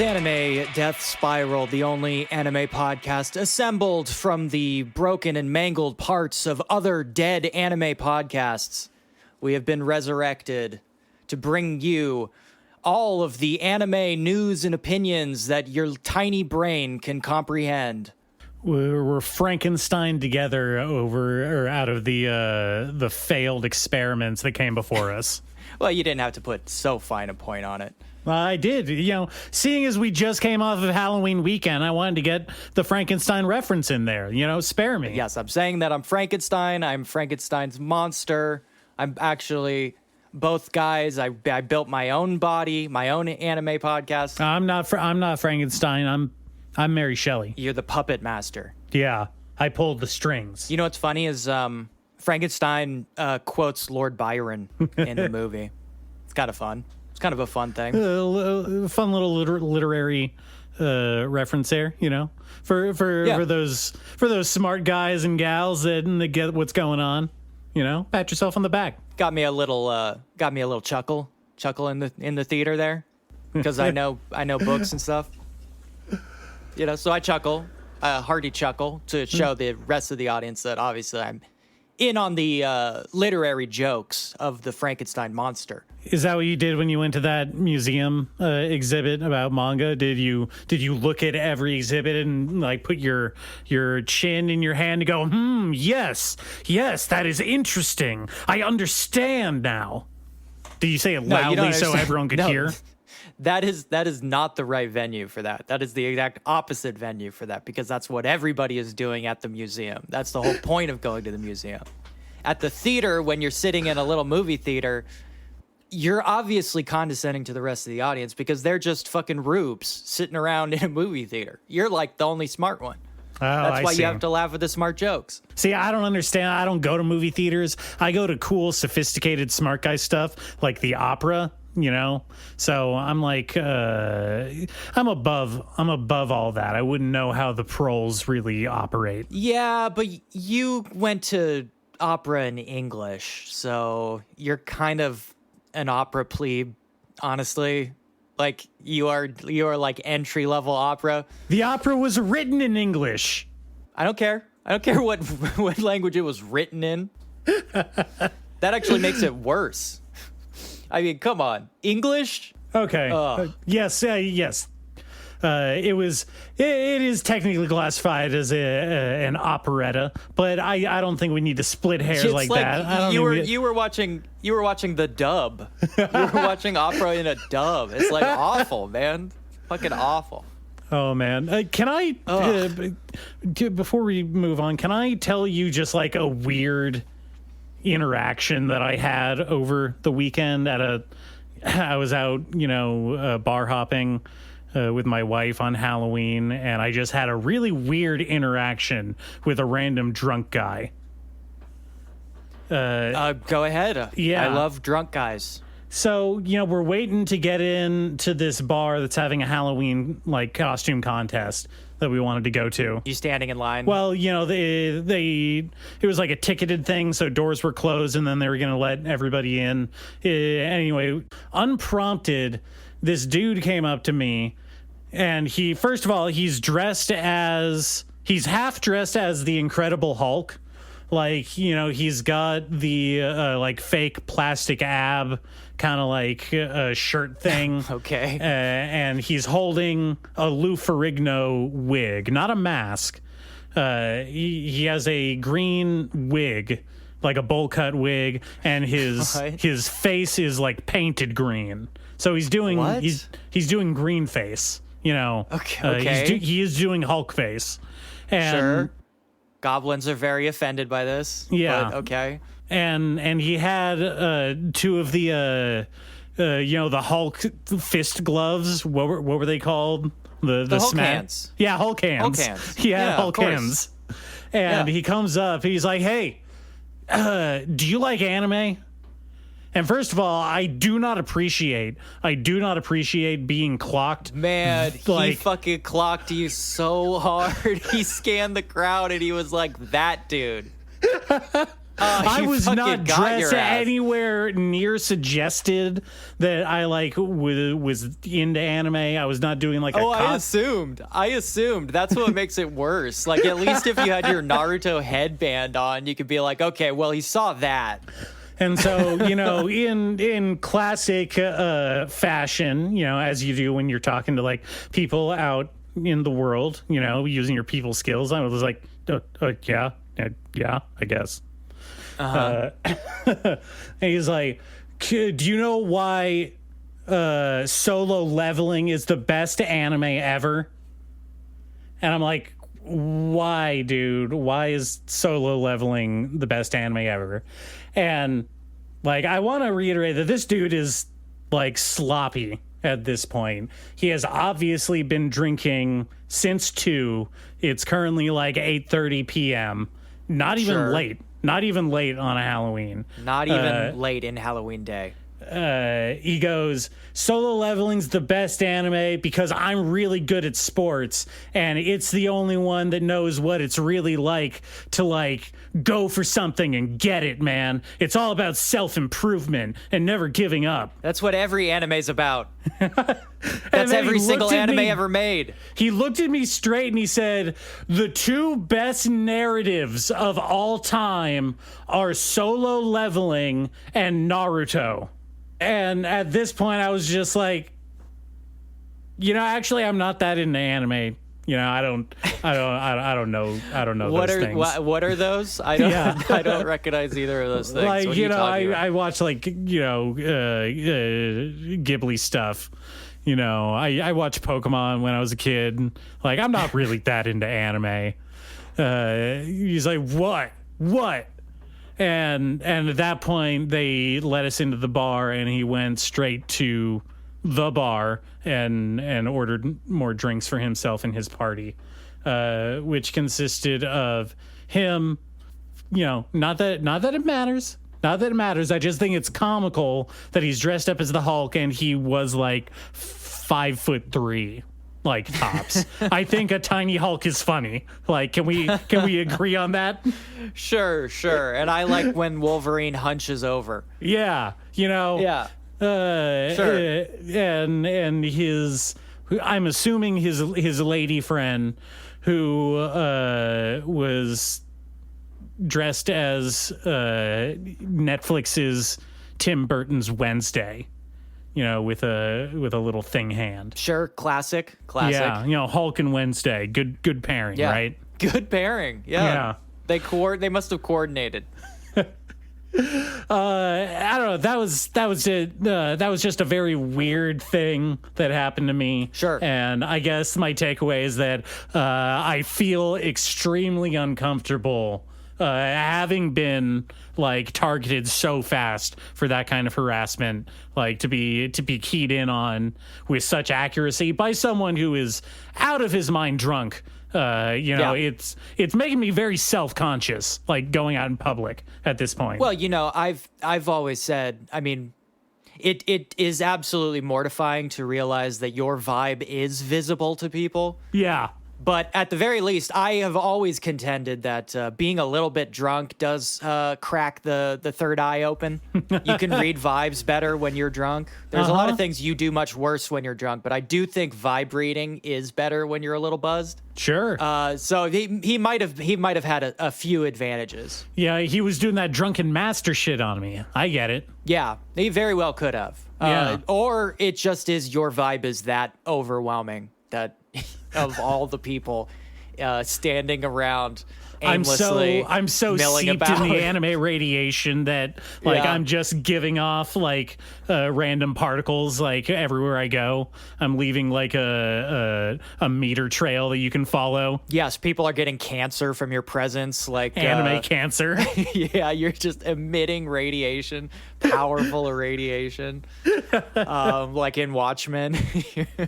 Anime Death Spiral, the only anime podcast assembled from the broken and mangled parts of other dead anime podcasts. We have been resurrected to bring you all of the anime news and opinions that your tiny brain can comprehend. We're Frankenstein together out of the failed experiments that came before us. Well, you didn't have to put so fine a point on it. I did. Seeing as we just came off of Halloween weekend, I wanted to get the Frankenstein reference in there. Spare me. Yes, I'm saying that I'm Frankenstein. I'm Frankenstein's monster. I'm actually both guys. I built my own body, my own anime podcast. I'm not Frankenstein. I'm Mary Shelley. You're the puppet master. Yeah, I pulled the strings. You know what's funny is Frankenstein quotes Lord Byron in the movie. It's kind of fun. It's kind of a fun thing. Fun little literary reference there, for those smart guys and gals that get what's going on. Pat yourself on the back. Got me a little chuckle in the theater there, because I know books and stuff. So I chuckle, a hearty chuckle to show the rest of the audience that obviously I'm in on the literary jokes of the Frankenstein monster. Is that what you did when you went to that museum exhibit about manga? Did you look at every exhibit and put your chin in your hand and go, yes, that is interesting. I understand now. Did you say it loudly so everyone could hear? That is not the right venue for that. That is the exact opposite venue for that, because that's what everybody is doing at the museum. That's the whole point of going to the museum. At the theater, when you're sitting in a little movie theater, you're obviously condescending to the rest of the audience because they're just fucking rubes sitting around in a movie theater. You're like the only smart one. That's why you have to laugh at the smart jokes. See, I don't understand. I don't go to movie theaters. I go to cool, sophisticated, smart guy stuff like the opera. So I'm like, I'm above all that. I wouldn't know how the proles really operate. Yeah, but you went to opera in English, so you're kind of an opera plebe, honestly. Like you are like entry level opera. The opera was written in English. I don't care what language it was written in. That actually makes it worse. I mean, come on. English? Okay. Yes. It is technically classified as an operetta, but I don't think we need to split hairs like that. You were watching the dub. You were watching opera in a dub. It's like awful, man. Fucking awful. Oh man. Can I before we move on, can I tell you just like a weird interaction that I had over the weekend I was out, bar hopping with my wife on Halloween, and I just had a really weird interaction with a random drunk guy. Go ahead. Yeah. I love drunk guys. So, we're waiting to get into this bar that's having a Halloween costume contest that we wanted to go to. You standing in line? Well, it was like a ticketed thing, so doors were closed, and then they were going to let everybody in. Anyway, unprompted, this dude came up to me, and he's half dressed as the Incredible Hulk. He's got the fake plastic ab kind of shirt thing. Okay. And he's holding a Lou Ferrigno wig, not a mask. He has a green wig, like a bowl cut wig, and his face is painted green. So he's doing what? He's doing green face. Okay. He is doing Hulk face. And sure. Goblins are very offended by this. Yeah. But okay. And he had two of the the Hulk fist gloves. What were they called? The Hulk hands. Yeah, Hulk hands. Hulk hands. He had Yeah, Hulk hands. And he comes up. He's like, "Hey, do you like anime?" And first of all, I do not appreciate being clocked. Man, he fucking clocked you so hard. He scanned the crowd and he was like, that dude. I was fucking not got your dressed ass. anywhere near suggested that I like was into anime. I was not doing like a I assumed that's what makes it worse. Like, at least if you had your Naruto headband on, you could be like, okay, well, he saw that. And so, in classic fashion, as you do when you're talking to like people out in the world, using your people skills, I was like, yeah, I guess. And he's like, do you know why Solo Leveling is the best anime ever? And I'm like, why, dude? Why is Solo Leveling the best anime ever? And like, I want to reiterate that this dude is like sloppy at this point. He has obviously been drinking since 2. It's currently like 8:30 p.m. Not even late. Not even late on a Halloween. Not even late in Halloween day. He goes, Solo Leveling's the best anime because I'm really good at sports, and it's the only one that knows what it's really like to like go for something and get it, man. It's all about self-improvement and never giving up. That's what every anime's about. That's every single anime ever made. He looked at me straight and he said, the 2 best narratives of all time are Solo Leveling and Naruto. And at this point, I was just like, actually, I'm not that into anime. I don't know What those are things. what are those? I don't I don't recognize either of those things. Like, What are you talking about? I watch like Ghibli stuff. I watched Pokemon when I was a kid. Like, I'm not really that into anime. He's like, what? And at that point, they let us into the bar, and he went straight to the bar and ordered more drinks for himself and his party, which consisted of him. Not that it matters. Not that it matters. I just think it's comical that he's dressed up as the Hulk and he was like 5'3", like tops. I think a tiny Hulk is funny. Like, can we agree on that? Sure. And I like when Wolverine hunches over. Yeah, Yeah. Sure. And his, I'm assuming his lady friend, who was dressed as Netflix's Tim Burton's Wednesday, with a little thing hand. Sure, classic. Yeah, Hulk and Wednesday, good pairing, Yeah. right? Good pairing. Yeah. They must have coordinated. I don't know. That was just a very weird thing that happened to me. Sure. And I guess my takeaway is that I feel extremely uncomfortable having been like targeted so fast for that kind of harassment, like to be keyed in on with such accuracy by someone who is out of his mind drunk. It's making me very self-conscious, like going out in public at this point. Well, I've always said, I mean, it is absolutely mortifying to realize that your vibe is visible to people. Yeah. But at the very least, I have always contended that being a little bit drunk does crack the third eye open. You can read vibes better when you're drunk. There's a lot of things you do much worse when you're drunk, but I do think vibe reading is better when you're a little buzzed. Sure. So he might have had a few advantages. Yeah, he was doing that drunken master shit on me. I get it. Yeah, he very well could have. Yeah. Or it just is your vibe is that overwhelming that of all the people standing around aimlessly. I'm so milling seeped about. in the anime radiation that like Yeah. I'm just giving off like random particles like everywhere I go. I'm leaving like a meter trail that you can follow. Yes, people are getting cancer from your presence, like Anime cancer. Yeah, you're just emitting radiation, powerful irradiation, like in Watchmen.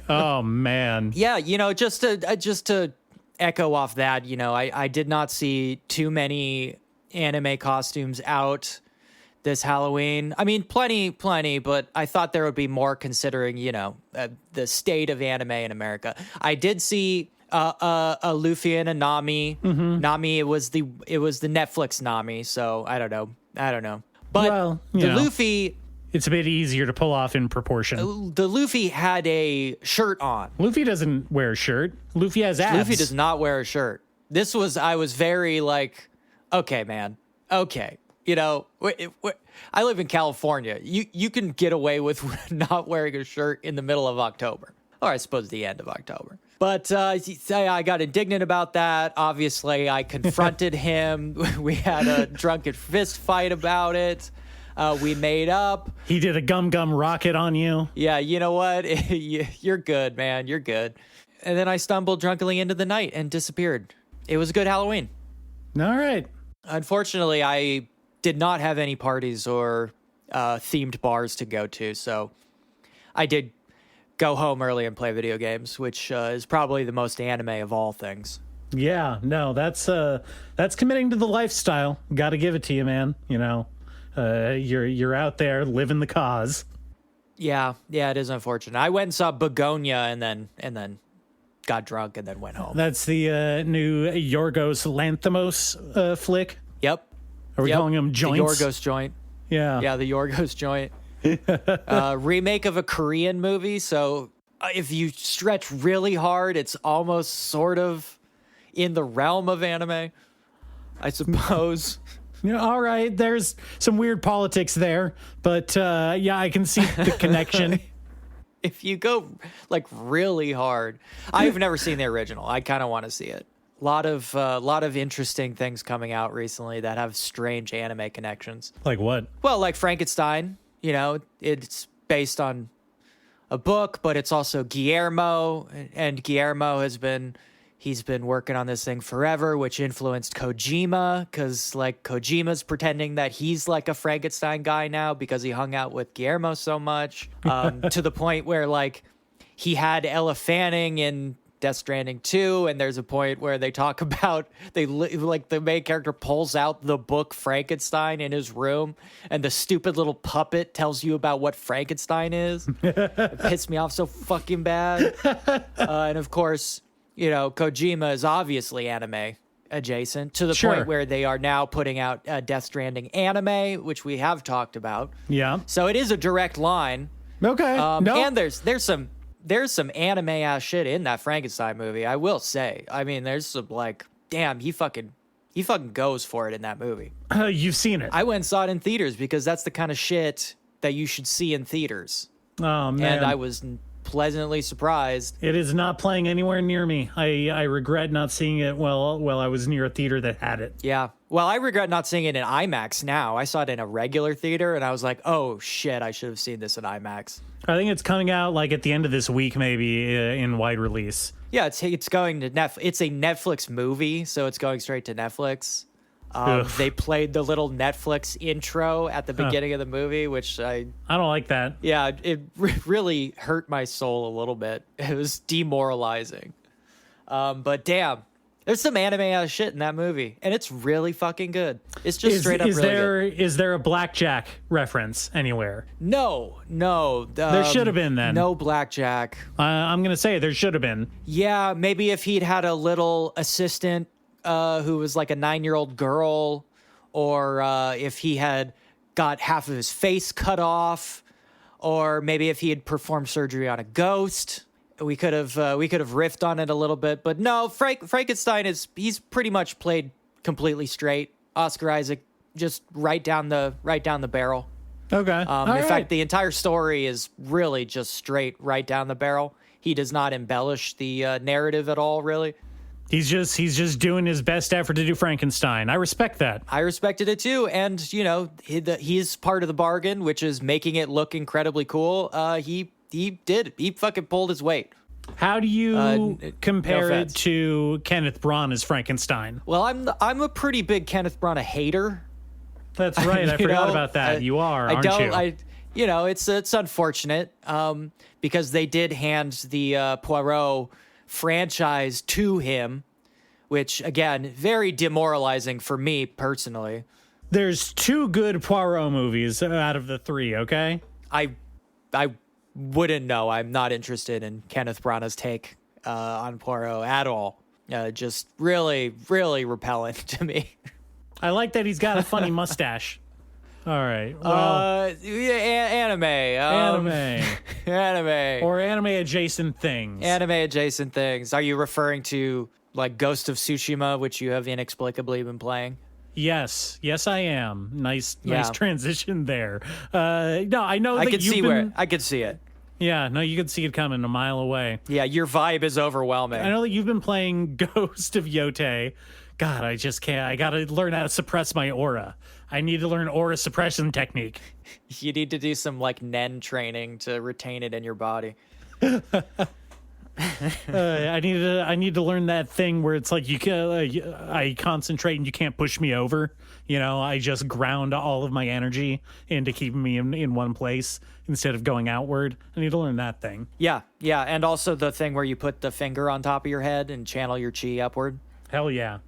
Oh man. Yeah, just to echo off that, I did not see too many anime costumes out this Halloween. I mean, plenty, but I thought there would be more considering, the state of anime in America. I did see Luffy and a Nami. Nami, it was the Netflix Nami. So I don't know. But Well, Luffy, it's a bit easier to pull off in proportion. the Luffy had a shirt on. Luffy doesn't wear a shirt. Luffy has abs. Luffy does not wear a shirt. I was very like, okay, man, okay. I live in California. You can get away with not wearing a shirt in the middle of October, or I suppose the end of October. But I got indignant about that. Obviously, I confronted him. We had a drunken fist fight about it. We made up. He did a gum rocket on you. Yeah, you know what? You're good, man. You're good. And then I stumbled drunkenly into the night and disappeared. It was a good Halloween. All right. Unfortunately, I did not have any parties or themed bars to go to, so I did go home early and play video games, which is probably the most anime of all things. Yeah, no, that's committing to the lifestyle. Got to give it to you, man. You're out there living the cause. Yeah, it is unfortunate. I went and saw Begonia and then got drunk and then went home. That's the new Yorgos Lanthimos flick. Yep. Are we calling them joints? The Yorgos joint. Yeah. Yeah, the Yorgos joint. Remake of a Korean movie. So if you stretch really hard, it's almost sort of in the realm of anime, I suppose. All right. There's some weird politics there, but yeah, I can see the connection. If you go like really hard, I've never seen the original. I kind of want to see it. A lot of interesting things coming out recently that have strange anime connections. Like what? Well, like Frankenstein. It's based on a book, but it's also Guillermo, and Guillermo he's been working on this thing forever, which influenced Kojima, because like Kojima's pretending that he's like a Frankenstein guy now because he hung out with Guillermo so much, to the point where like he had Ella Fanning in Death Stranding 2, and there's a point where they talk about the main character pulls out the book Frankenstein in his room, and the stupid little puppet tells you about what Frankenstein is. It pissed me off so fucking bad. And of course, Kojima is obviously anime adjacent to the point where they are now putting out Death Stranding anime, which we have talked about. Yeah. So it is a direct line. Okay. And there's some anime ass shit in that Frankenstein movie, I will say. I mean, there's some like, damn, he fucking goes for it in that movie. You've seen it. I went and saw it in theaters because that's the kind of shit that you should see in theaters. Oh man. And I was pleasantly surprised. It is not playing anywhere near me. I regret not seeing it while I was near a theater that had it. Yeah. Well, I regret not seeing it in IMAX now. I saw it in a regular theater and I was like, oh shit, I should have seen this in IMAX. I think it's coming out like at the end of this week, maybe in wide release. Yeah, it's going to Netflix. It's a Netflix movie, so it's going straight to Netflix. They played the little Netflix intro at the beginning of the movie, which I don't like that. Yeah, it really hurt my soul a little bit. It was demoralizing. But damn, there's some anime ass shit in that movie, and it's really fucking good. It's just straight up really good. Is there a blackjack reference anywhere? No. There should have been then. No blackjack. I'm gonna say there should have been. Yeah, maybe if he'd had a little assistant who was like a 9-year-old girl, or if he had got half of his face cut off, or maybe if he had performed surgery on a ghost. We could have riffed on it a little bit, but no. Frankenstein he's pretty much played completely straight. Oscar Isaac just right down the barrel. Okay. In fact, the entire story is really just straight right down the barrel. He does not embellish the narrative at all, really. He's just doing his best effort to do Frankenstein. I respect that. I respected it too, and he's part of the bargain, which is making it look incredibly cool. He fucking pulled his weight. How do you compare it to Kenneth Branagh as Frankenstein? Well, I'm a pretty big Kenneth Branagh hater. That's right. I forgot about that. You are, aren't you? It's unfortunate because they did hand the Poirot franchise to him, which again, very demoralizing for me personally. There's 2 good Poirot movies out of the 3. Okay. I wouldn't know. I'm not interested in Kenneth Branagh's take on Poirot at all. Just really, really repellent to me. I like that he's got a funny mustache. All right. Well, anime. Anime. Or anime adjacent things. Anime adjacent things. Are you referring to like Ghost of Tsushima, which you have inexplicably been playing? Yes, I am. Nice transition there. No, I know I that could you've see been... I could see it. Yeah, no, you could see it coming a mile away. Yeah, your vibe is overwhelming. I know that you've been playing Ghost of Yotai. God, I just can't. I gotta learn how to suppress my aura. I need to learn aura suppression technique. You need to do some like Nen training to retain it in your body. I need to learn that thing where it's like you can. I concentrate and you can't push me over. You know, I just ground all of my energy into keeping me in one place instead of going outward. I need to learn that thing. Yeah, and also the thing where you put the finger on top of your head and channel your chi upward. Hell yeah.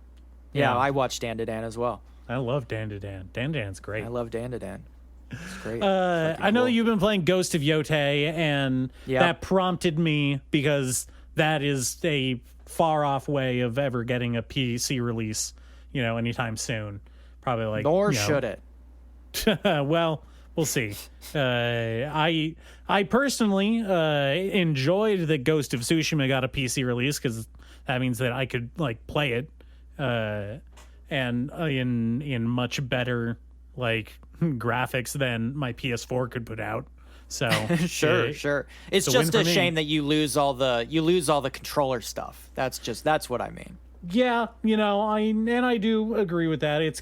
Yeah, I watched Dan to Dan as well. I love Dan to Dan. Dan to Dan's great. I love Dan to Dan. It's great. I know that you've been playing Ghost of Yotai, and that prompted me because that is a far off way of ever getting a PC release, anytime soon. Probably like nor should it. Well, we'll see. I personally enjoyed that Ghost of Tsushima got a PC release because that means that I could like play it and in much better like graphics than my PS4 could put out. So sure. It's just a shame that you lose all the controller stuff. That's what I mean. Yeah, I do agree with that. It's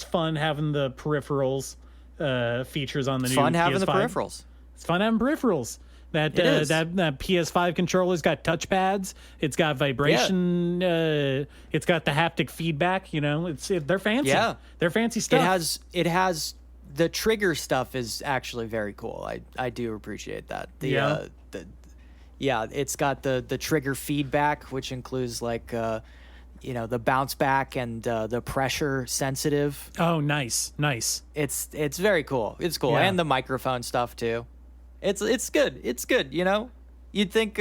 fun having the peripherals features on the new PS5. Fun having the peripherals. It's fun having peripherals. That PS5 controller's got touchpads. It's got vibration. Yeah. It's got the haptic feedback. They're fancy. Yeah, they're fancy stuff. It has the trigger stuff is actually very cool. I do appreciate that. It's got the trigger feedback, which includes like the bounce back and the pressure sensitive. Oh, nice. It's very cool. It's cool, and the microphone stuff too. It's good. It's good. You'd think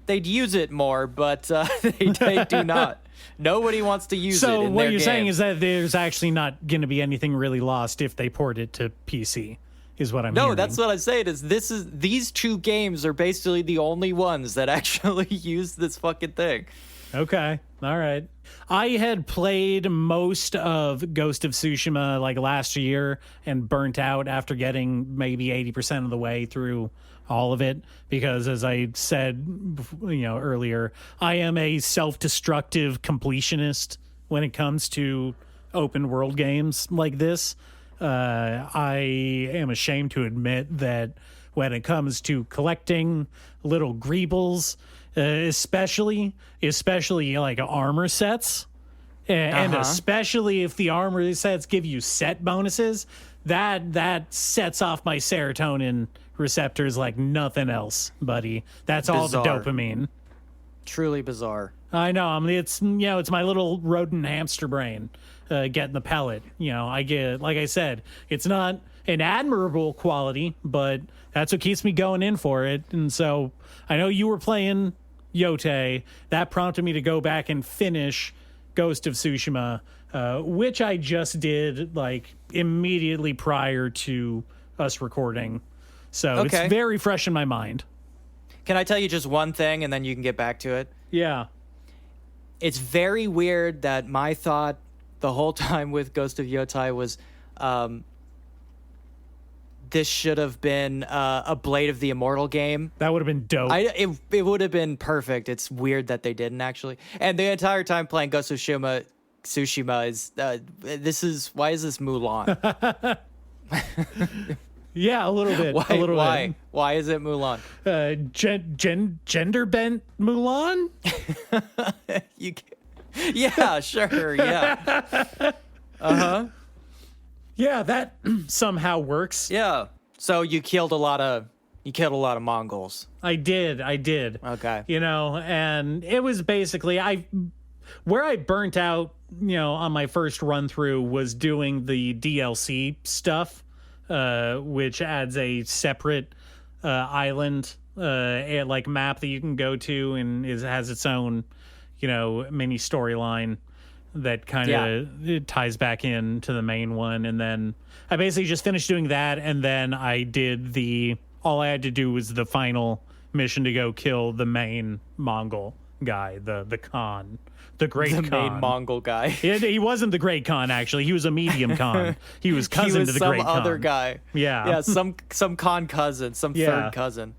they'd use it more, but they do not. Nobody wants to use it. So what you're saying games. Is that there's actually not going to be anything really lost if they port it to PC. Is what I'm hearing. No, that's what I'm saying. These two games are basically the only ones that actually use this fucking thing. Okay. All right. I had played most of Ghost of Tsushima like last year and burnt out after getting maybe 80% of the way through all of it because, as I said, earlier, I am a self-destructive completionist when it comes to open world games like this. I am ashamed to admit that when it comes to collecting little greebles, especially like armor sets, and especially if the armor sets give you set bonuses, that sets off my serotonin receptors like nothing else, buddy. That's bizarre. All the dopamine. Truly bizarre. I know. It's my little rodent hamster brain getting the pellet. I get, like I said, it's not an admirable quality, but that's what keeps me going in for it. And so I know you were playing Yotai. That prompted me to go back and finish Ghost of Tsushima, which I just did like immediately prior to us recording. So It's very fresh in my mind. Can I tell you just one thing and then you can get back to it? Yeah. It's very weird that my thought the whole time with Ghost of Yotai was this should have been a Blade of the Immortal game. That would have been dope. It would have been perfect. It's weird that they didn't actually. And the entire time playing Ghost of Tsushima is why is this Mulan? Yeah, a little bit. Why is it Mulan? Gender bent Mulan? Yeah, sure, yeah. Yeah, that somehow works. Yeah. So you killed a lot of Mongols. I did. Okay. And it was basically where I burnt out, on my first run through was doing the DLC stuff, which adds a separate island like map that you can go to, and has its own, mini storyline that kind of ties back into the main one. And then I basically just finished doing that, and then I did all I had to do was the final mission to go kill the main Mongol guy, the Khan. The Great Khan. The main Mongol guy. He wasn't the Great Khan, actually. He was a medium Khan. He was cousin to the Great Khan. Some other guy. Yeah. Yeah, some Khan cousin, third cousin.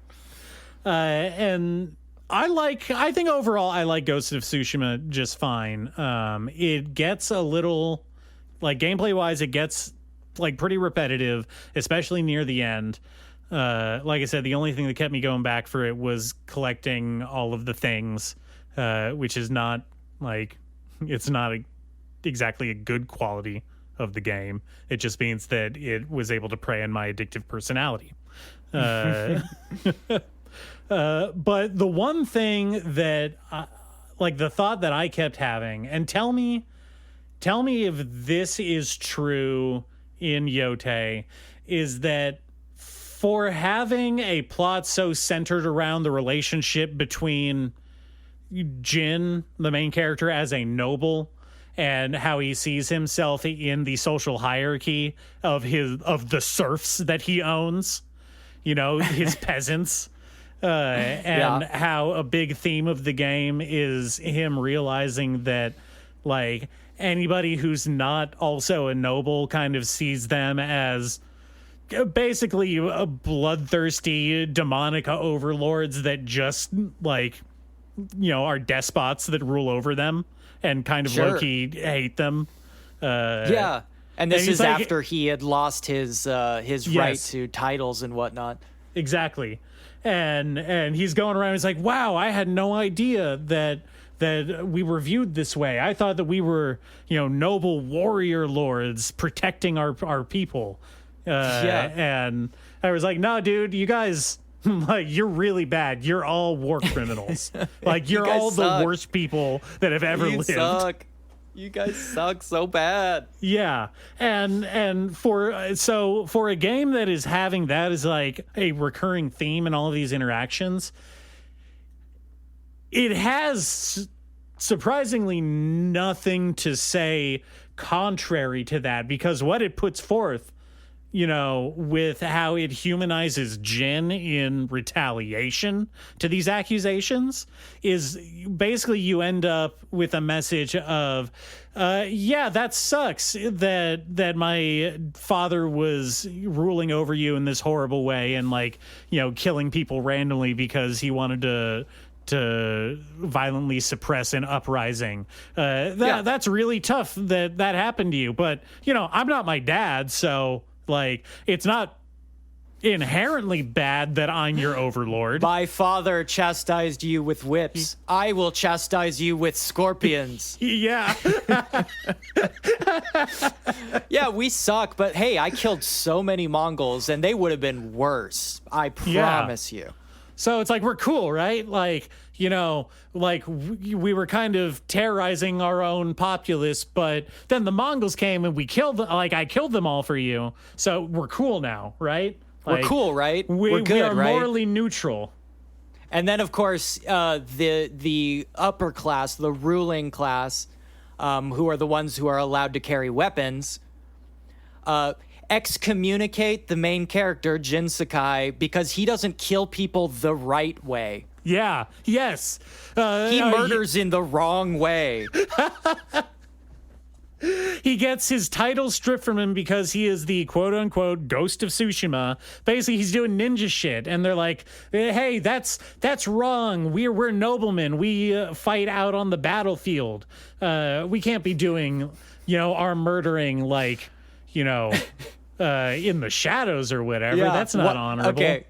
And I think overall I like Ghost of Tsushima just fine. It gets a little, like, gameplay-wise, it gets, like, pretty repetitive, especially near the end. Like I said, the only thing that kept me going back for it was collecting all of the things, which is not, like, it's not exactly a good quality of the game. It just means that it was able to prey on my addictive personality. But the one thing that, like, the thought that I kept having, and tell me if this is true in Yotai, is that for having a plot so centered around the relationship between Jin, the main character, as a noble, and how he sees himself in the social hierarchy of the serfs that he owns, his peasants, and how a big theme of the game is him realizing that, like, anybody who's not also a noble kind of sees them as basically a bloodthirsty demonic overlords that just, like, are despots that rule over them and kind of low-key hate them. And this is like, after he had lost his right to titles and whatnot. Exactly. And he's going around, he's like, wow, I had no idea that we were viewed this way. I thought that we were, noble warrior lords protecting our people. And I was like, no, dude, you guys, like, you're really bad. You're all war criminals. Like, you're all suck. The worst people that have ever lived. Suck. You guys suck so bad. Yeah. And for a game that is having that as, like, a recurring theme in all of these interactions, it has surprisingly nothing to say contrary to that, because what it puts forth, with how it humanizes Jin in retaliation to these accusations, is basically you end up with a message of, that sucks that my father was ruling over you in this horrible way and, like, killing people randomly because he wanted to violently suppress an uprising. That's really tough that happened to you. But, I'm not my dad, so, like, it's not inherently bad that I'm your overlord. My father chastised you with whips. I will chastise you with scorpions. Yeah. Yeah, we suck, but hey, I killed so many Mongols and they would have been worse. I promise you. So it's like, we're cool, right? Like, like we were kind of terrorizing our own populace, but then the Mongols came and we killed them. Like, I killed them all for you. So we're cool now, right? Like, we're cool, right? We're good, we are right? morally neutral. And then, of course, the upper class, the ruling class, who are the ones who are allowed to carry weapons, excommunicate the main character, Jin Sakai, because he doesn't kill people the right way. Yeah, yes. He murders in the wrong way. He gets his title stripped from him because he is the quote-unquote Ghost of Tsushima. Basically, he's doing ninja shit, and they're like, hey, that's wrong. We're noblemen. We fight out on the battlefield. We can't be doing, our murdering, like, in the shadows or whatever. Yeah. That's not honorable. Okay.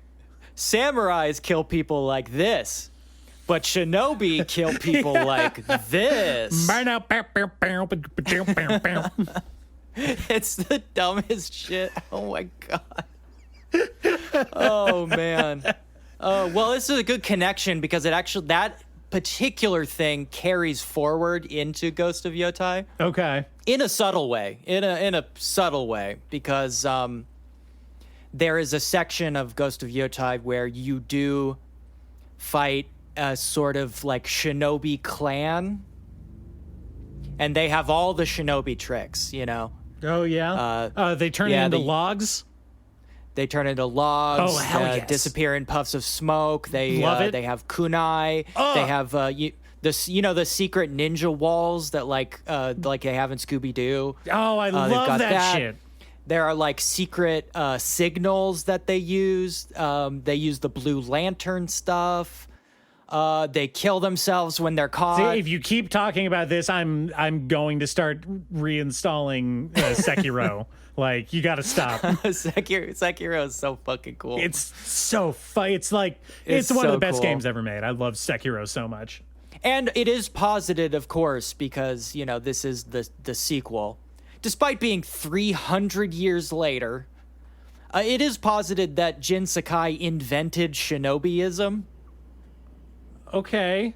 Samurais kill people like this, but shinobi kill people like this. It's the dumbest shit. Oh my god. Oh man. Well, this is a good connection because that particular thing carries forward into Ghost of Yotai. Okay. In a subtle way. In a subtle way, because there is a section of Ghost of Yotai where you do fight a sort of like shinobi clan, and they have all the shinobi tricks, you know. Oh yeah. They turn into logs. They turn into logs. Oh hell yes. Disappear in puffs of smoke. They Love it. They have kunai. They have the secret ninja walls that like they have in Scooby Doo. Oh, I love that shit. There are like secret signals that they use. They use the Blue Lantern stuff. They kill themselves when they're caught. See, if you keep talking about this, I'm going to start reinstalling Sekiro. Like, you got to stop. Sekiro is so fucking cool. It's so fun. It's like it's one of the best cool. games ever made. I love Sekiro so much. And it is posited, of course, because this is the sequel. Despite being 300 years later, it is posited that Jin Sakai invented shinobiism. Okay.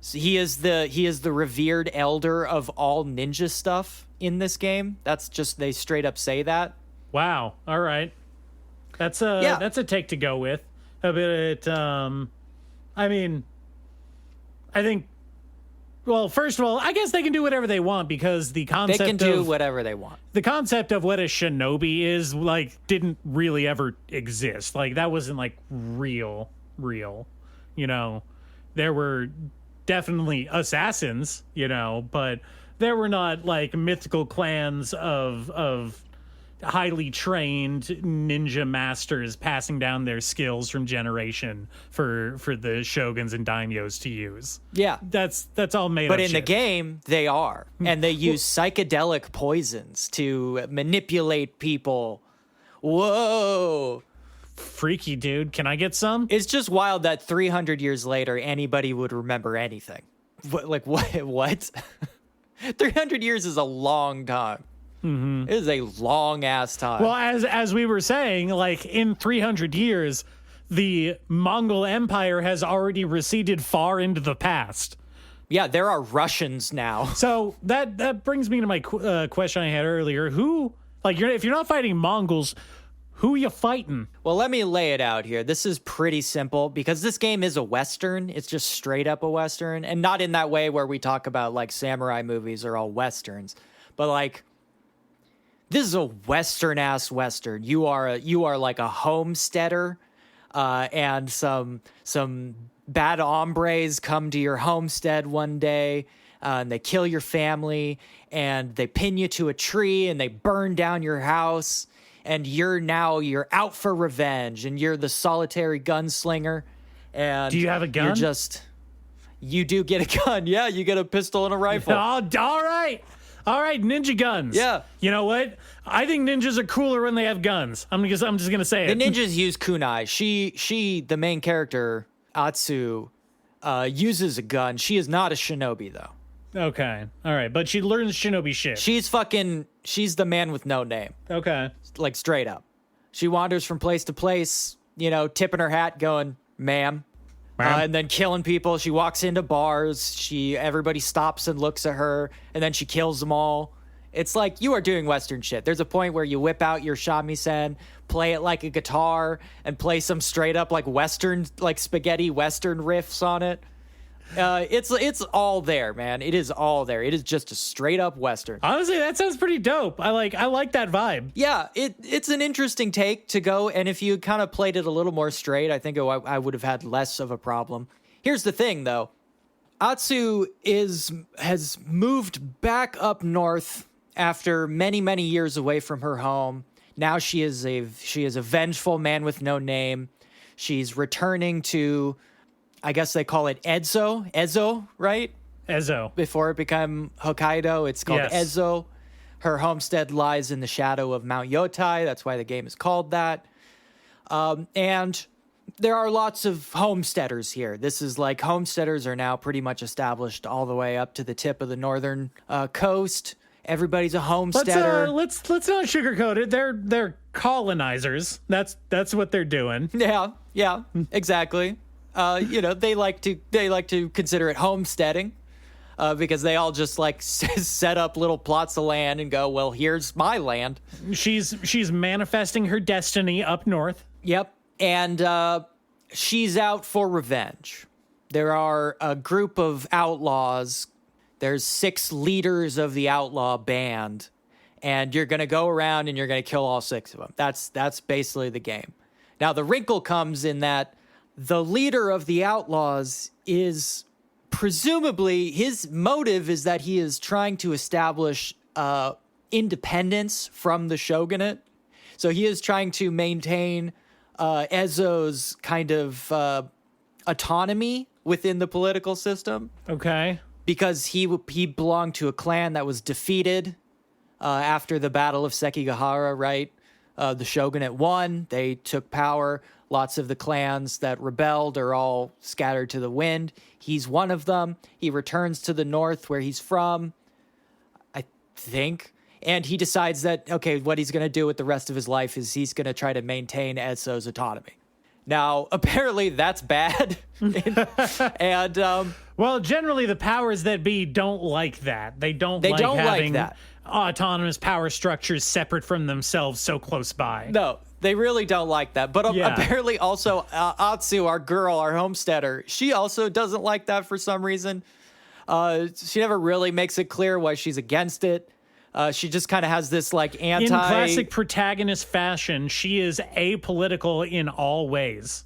So he is the revered elder of all ninja stuff in this game. That's just, they straight up say that. Wow. All right. That's a take to go with. A bit I mean, I think, well, first of all, I guess they can do whatever they want because the concept they can do whatever they want. The concept of what a shinobi is, like, didn't really ever exist. Like, that wasn't like real. There were definitely assassins, but there were not like mythical clans of highly trained ninja masters passing down their skills from generation for the shoguns and daimyos to use. Yeah. That's all made up But in shit. the game, they are. And they use psychedelic poisons to manipulate people. Whoa. Freaky, dude. Can I get some? It's just wild that 300 years later, anybody would remember anything. What? 300 years is a long time. Mm-hmm. It is a long-ass time. Well, as we were saying, like, in 300 years, the Mongol Empire has already receded far into the past. Yeah, there are Russians now. So that brings me to my question I had earlier. If you're not fighting Mongols, who you fighting? Well, let me lay it out here. This is pretty simple because this game is a Western. It's just straight up a Western. And not in that way where we talk about like samurai movies are all Westerns. But like, this is a Western-ass Western. You are like a homesteader and some bad hombres come to your homestead one day and they kill your family and they pin you to a tree and they burn down your house. And you're out for revenge, and you're the solitary gunslinger. And do you have a gun? You do get a gun. Yeah, you get a pistol and a rifle. Oh, all right, ninja guns. Yeah. You know what? I think ninjas are cooler when they have guns. I'm just gonna say it. The ninjas use kunai. She, the main character, Atsu, uses a gun. She is not a shinobi though. Okay, all right, but she learns shinobi shit. She's the man with no name. Okay. Like straight up. She wanders from place to place, tipping her hat going, ma'am. And then killing people. She walks into bars. Everybody stops and looks at her, and then she kills them all. It's like you are doing Western shit. There's a point where you whip out your shamisen, play it like a guitar, and play some straight up like Western, like spaghetti Western riffs on it. It's all there, man. It is all there. It is just a straight up Western. Honestly, that sounds pretty dope. I like that vibe. Yeah, it's an interesting take to go. And if you kind of played it a little more straight, I think I would have had less of a problem. Here's the thing, though. Atsu has moved back up north after many, many years away from her home. Now she is a vengeful man with no name. She's returning to, I guess they call it Ezo, right? Ezo. Before it became Hokkaido, it's called Ezo. Her homestead lies in the shadow of Mount Yotai. That's why the game is called that. And there are lots of homesteaders here. This is like homesteaders are now pretty much established all the way up to the tip of the northern coast. Everybody's a homesteader. Let's not sugarcoat it. They're colonizers. That's what they're doing. Yeah, exactly. They like to consider it homesteading because they all just like set up little plots of land and go, well, here's my land. She's manifesting her destiny up north. Yep. And she's out for revenge. There are a group of outlaws. There's 6 leaders of the outlaw band, and you're going to go around and you're going to kill all 6 of them. That's basically the game. Now, the wrinkle comes in that the leader of the outlaws is presumably, his motive is that he is trying to establish independence from the shogunate. So he is trying to maintain Ezo's kind of autonomy within the political system. Okay. Because he belonged to a clan that was defeated after the Battle of Sekigahara, right? The shogunate won. They took power. Lots of the clans that rebelled are all scattered to the wind. He's one of them. He returns to the north where he's from, I think. And he decides that, okay, what he's going to do with the rest of his life is he's going to try to maintain Ezo's autonomy. Now, apparently that's bad. And well, generally the powers that be don't like that. They don't like having that. Autonomous power structures separate from themselves so close by. No, they really don't like that. But apparently also Atsu, our girl, our homesteader, she also doesn't like that for some reason. She never really makes it clear why she's against it. She just kind of has this like In classic protagonist fashion, she is apolitical in all ways,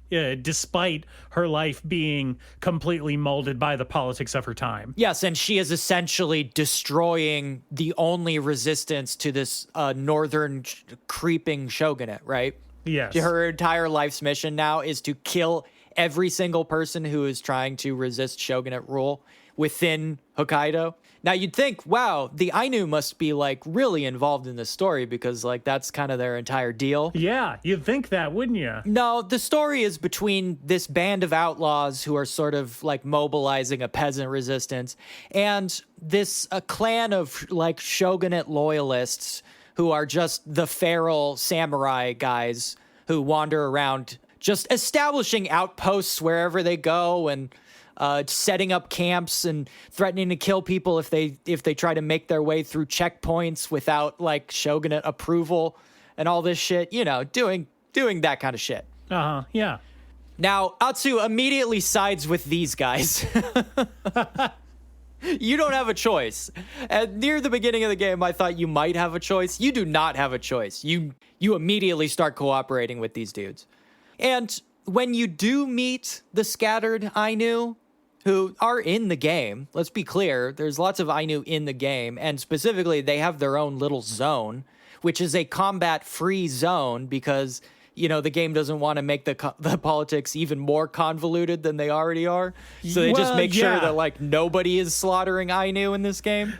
despite her life being completely molded by the politics of her time. Yes, and she is essentially destroying the only resistance to this northern creeping shogunate, right? Yes. Her entire life's mission now is to kill every single person who is trying to resist shogunate rule within Hokkaido. Now, you'd think, wow, the Ainu must be, like, really involved in this story because, like, that's kind of their entire deal. Yeah, you'd think that, wouldn't you? No, the story is between this band of outlaws who are sort of, like, mobilizing a peasant resistance and this clan of, like, shogunate loyalists who are just the feral samurai guys who wander around just establishing outposts wherever they go and setting up camps and threatening to kill people if they try to make their way through checkpoints without like shogunate approval and all this shit, you know, doing that kind of shit. Yeah. Now, Atsu immediately sides with these guys. You don't have a choice. And near the beginning of the game, I thought you might have a choice. You do not have a choice. You immediately start cooperating with these dudes. And when you do meet the scattered Ainu, who are in the game, let's be clear, there's lots of Ainu in the game, and specifically they have their own little zone, which is a combat-free zone because, you know, the game doesn't want to make the politics even more convoluted than they already are. So they just make sure that, like, nobody is slaughtering Ainu in this game.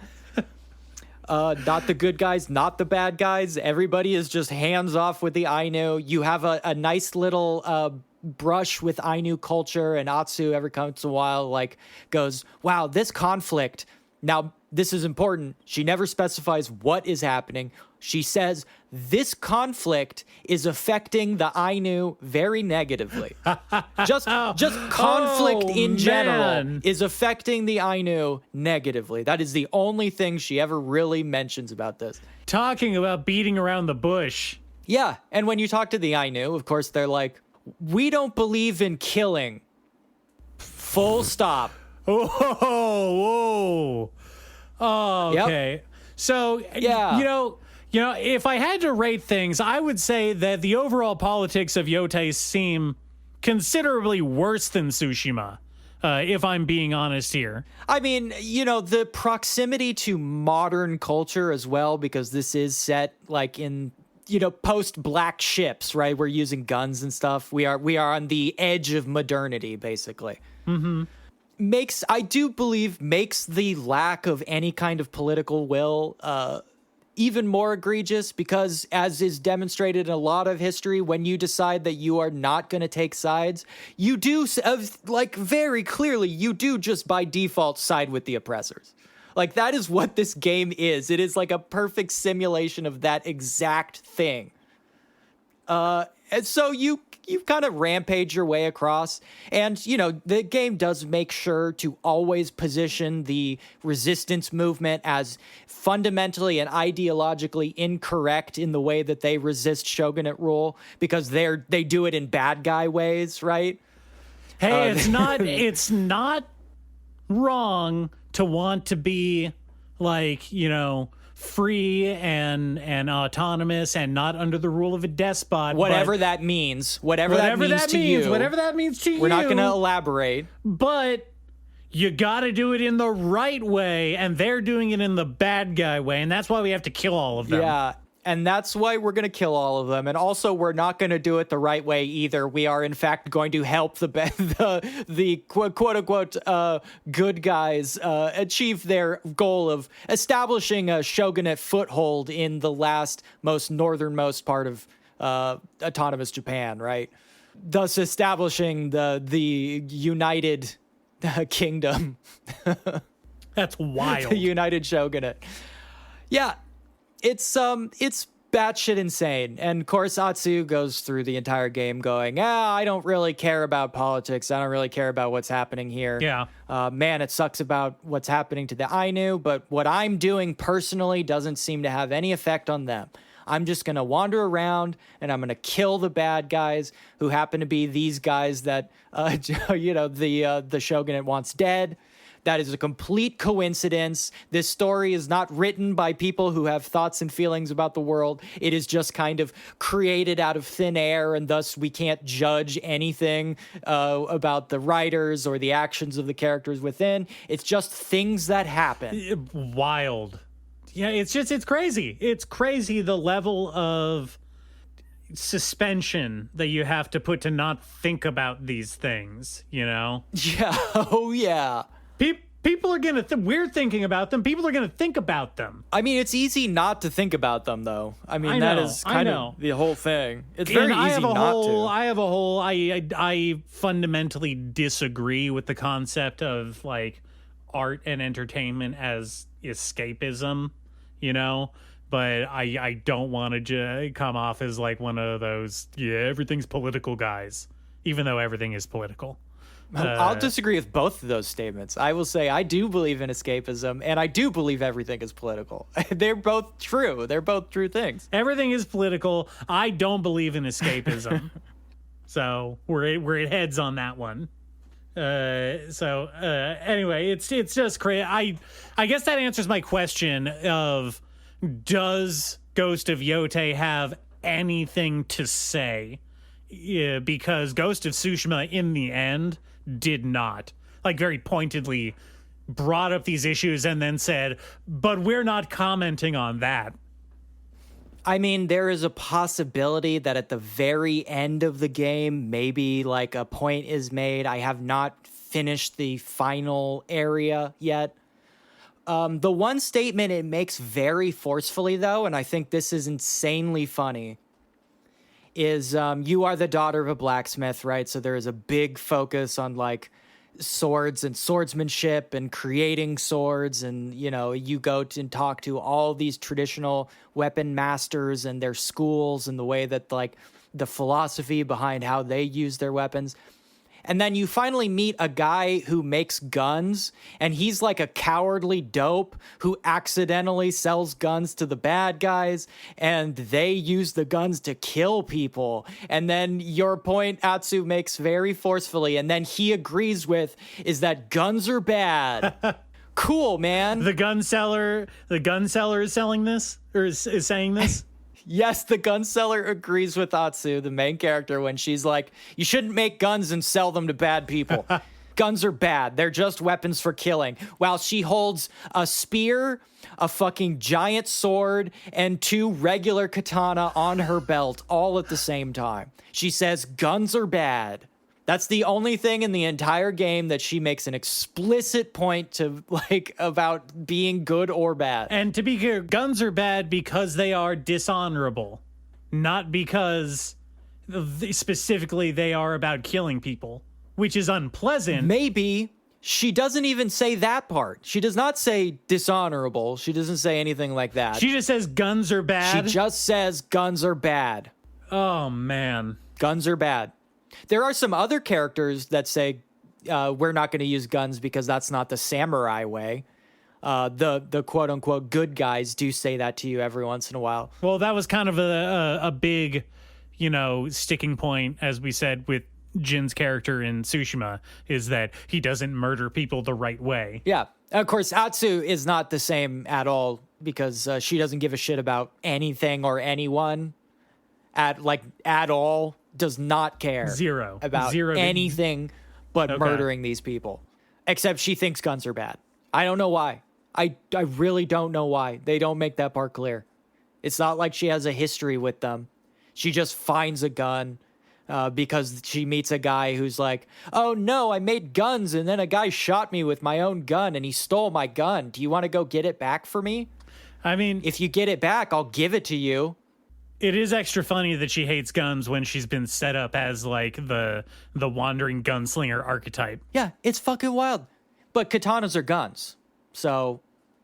Not the good guys, not the bad guys. Everybody is just hands off with the Ainu. You have a nice little brush with Ainu culture, and Atsu every once in a while like goes, wow, this conflict, now this is important. She never specifies what is happening. She says this conflict is affecting the Ainu very negatively. just conflict in general is affecting the Ainu negatively. That is the only thing she ever really mentions about this. Talking about beating around the bush. Yeah, and when you talk to the Ainu, of course, they're like, we don't believe in killing. Full stop. Whoa. Oh, okay. Yep. So, yeah. You know, if I had to rate things, I would say that the overall politics of Yotai seem considerably worse than Tsushima, if I'm being honest here. I mean, you know, the proximity to modern culture as well, because this is set like in, you know, post-black ships, right? We're using guns and stuff. We are on the edge of modernity, basically. Mm-hmm. I do believe makes the lack of any kind of political will even more egregious because, as is demonstrated in a lot of history, when you decide that you are not going to take sides, you do, like, very clearly, you do just by default side with the oppressors. Like, that is what this game is. It is like a perfect simulation of that exact thing. And so you kind of rampage your way across, and the game does make sure to always position the resistance movement as fundamentally and ideologically incorrect in the way that they resist shogunate rule, because they do it in bad guy ways, right? Hey, it's not wrong to want to be like, free and autonomous and not under the rule of a despot. Whatever that means. Whatever that means to you. Whatever that means to you. We're not going to elaborate. But you got to do it in the right way, and they're doing it in the bad guy way, and that's why we have to kill all of them. Yeah, and that's why we're going to kill all of them. And also, we're not going to do it the right way either. We are, in fact, going to help the quote-unquote good guys achieve their goal of establishing a shogunate foothold in the most northernmost part of autonomous Japan, right? Thus establishing the United Kingdom. That's wild. The United Shogunate. Yeah. It's batshit insane. And of course, Atsu goes through the entire game going, I don't really care about politics. I don't really care about what's happening here. Yeah. Man, it sucks about what's happening to the Ainu, but what I'm doing personally doesn't seem to have any effect on them. I'm just going to wander around and I'm going to kill the bad guys who happen to be these guys that, the shogunate wants dead. That is a complete coincidence. This story is not written by people who have thoughts and feelings about the world. It is just kind of created out of thin air, and thus we can't judge anything about the writers or the actions of the characters within. It's just things that happen. Wild. Yeah, it's crazy. It's crazy the level of suspension that you have to put to not think about these things, Yeah. Oh, yeah. People are going to, we're thinking about them. People are going to think about them. I mean, it's easy not to think about them, though. I mean, that is kind of the whole thing. It's very easy not to. I fundamentally disagree with the concept of like art and entertainment as escapism, but I don't want to come off as like one of those, everything's political guys, even though everything is political. I'll disagree with both of those statements. I will say I do believe in escapism, and I do believe everything is political. They're both true. They're both true things. Everything is political. I don't believe in escapism. So we're at heads on that one. Anyway, it's just crazy. I guess that answers my question of, does Ghost of Yotai have anything to say? Yeah, because Ghost of Tsushima in the end did not, like, very pointedly brought up these issues and then said, but we're not commenting on that. I mean, there is a possibility that at the very end of the game, maybe like a point is made. I have not finished the final area yet. The one statement it makes very forcefully, though, and I think this is insanely funny, is you are the daughter of a blacksmith, right? So there is a big focus on like swords and swordsmanship and creating swords, and you go and talk to all these traditional weapon masters and their schools and the way that like the philosophy behind how they use their weapons. And then you finally meet a guy who makes guns, and he's like a cowardly dope who accidentally sells guns to the bad guys, and they use the guns to kill people. And then your point Atsu makes very forcefully, and then he agrees with, is that guns are bad. Cool, man. The gun seller is selling this, or is saying this? Yes, the gun seller agrees with Atsu, the main character, when she's like, you shouldn't make guns and sell them to bad people. Guns are bad. They're just weapons for killing. While she holds a spear, a fucking giant sword, and 2 regular katana on her belt all at the same time. She says guns are bad. That's the only thing in the entire game that she makes an explicit point to, like, about being good or bad. And to be clear, guns are bad because they are dishonorable, not because specifically they are about killing people, which is unpleasant. Maybe. She doesn't even say that part. She does not say dishonorable. She doesn't say anything like that. She just says guns are bad. She just says guns are bad. Oh, man. Guns are bad. There are some other characters that say we're not going to use guns because that's not the samurai way. The quote unquote good guys do say that to you every once in a while. Well, that was kind of a big, sticking point, as we said, with Jin's character in Tsushima, is that he doesn't murder people the right way. Yeah. Of course, Atsu is not the same at all because she doesn't give a shit about anything or anyone at all. Does not care about anything but murdering these people. Except she thinks guns are bad. I don't know why. I really don't know why. They don't make that part clear. It's not like she has a history with them. She just finds a gun because she meets a guy who's like, oh no, I made guns and then a guy shot me with my own gun and he stole my gun. Do you want to go get it back for me? I mean, if you get it back, I'll give it to you. It is extra funny that she hates guns when she's been set up as like the wandering gunslinger archetype. Yeah, it's fucking wild. But katanas are guns. So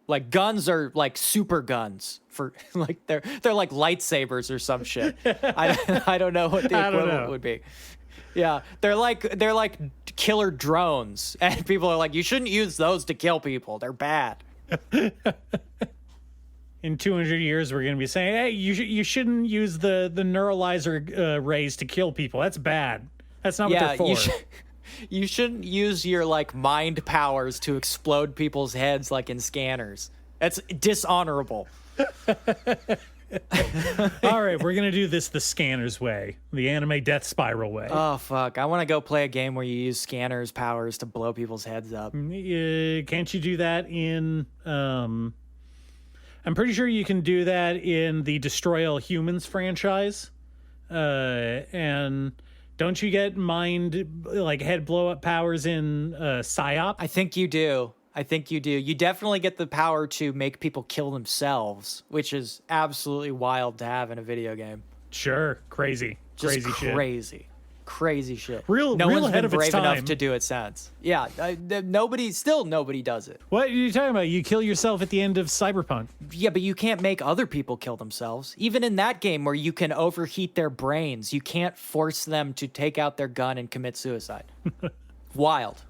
like guns are like super guns for like they're like lightsabers or some shit. I don't know what the equivalent would be. Yeah, they're like killer drones and people are like, you shouldn't use those to kill people. They're bad. In 200 years, we're going to be saying, hey, you shouldn't use the neuralizer rays to kill people. That's bad. That's not what they're for. You shouldn't use your like mind powers to explode people's heads like in scanners. That's dishonorable. All right, we're going to do this the scanners way, the anime death spiral way. Oh, fuck. I want to go play a game where you use scanners' powers to blow people's heads up. Can't you do that in... I'm pretty sure you can do that in the Destroy All Humans franchise. And don't you get mind, like, head blow-up powers in PsyOp? I think you do. You definitely get the power to make people kill themselves, which is absolutely wild to have in a video game. Sure. Crazy. Just crazy shit. Crazy shit. No one's been brave enough to do it since. Yeah, nobody does it. What are you talking about? You kill yourself at the end of Cyberpunk. Yeah, but you can't make other people kill themselves. Even in that game where you can overheat their brains, you can't force them to take out their gun and commit suicide. Wild